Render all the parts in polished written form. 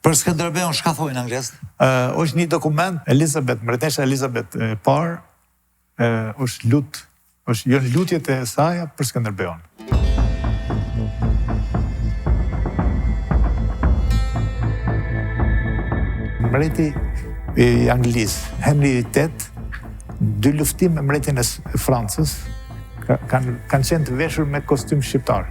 Për Skënderbeun çka thojnë anglezët? Është një dokument, mbretëresha Elizabeth e parë, janë lutjet e saj për Skënderbeun. Mbreti i Anglisë, Henry VIII, 2 luftim me mbretin e Francës, kanë qenë të veshur me kostum shqiptar.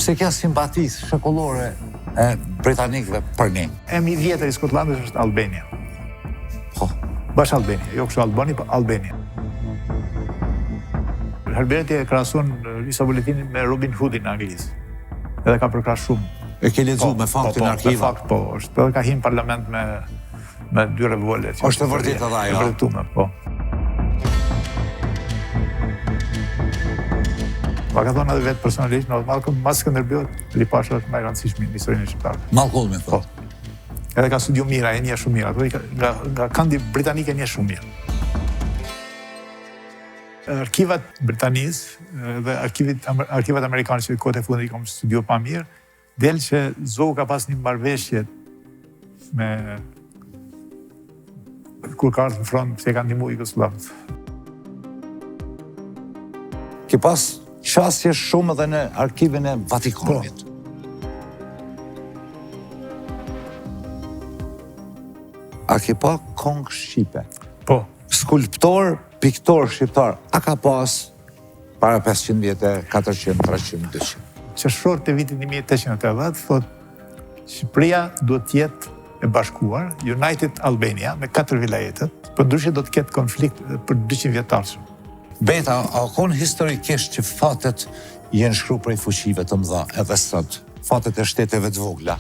Pse kja simpatisë shekullore e britanikëve për ne? Emri i vjetër i Skotlandës është Albania. Po. Bash Albania, jo kështu Albani, po Albania. Herberti e krahason Lisa Bulletinin me Robin Hoodin në Anglisë. Edhe ka përkrah shumë. E ke lexuar me faktin arkiva? Me fakt, po. Edhe ka hyrë në parlament me 2 revolver. Është e vërtetë edhe ajo? E vërtetuar, po. Ma ka thonë edhe vetë personalisht, në Malcolm, mas Skënderbeut, Lipasha është më e rëndësishme në historinë e shqiptarëve. Malcolmi, po. Edhe ka studiu mira, e njeh shumë mira. Nga kandi britanike e njeh shumë mirë. Arkivat Britanisë dhe arkivat amerikane që kohët e fundit i kam studiuar pa mirë, del që Zogu ka pas një marrëveshje me kur ka ardhur në front, se ka ndihmuar Jugosllavët. Ke pas qasje shumë edhe në arkivin e Vatikanit. A ke pa kong shqipe? Po. Skulptor, piktor shqiptar, a ka pas para 500 vjetë, 400, 300, 200? Qershor të vitit 1880, thot, Shqipëria duhet të jetë e bashkuar, United Albania, me 4 vilajetet, për ndryshe do të ketë konflikt për 200 vjetarë. Beta, a konë historikisht që fatet jenë shkru prej fuqive të mëdha edhe sot, fatet e shteteve të vogla?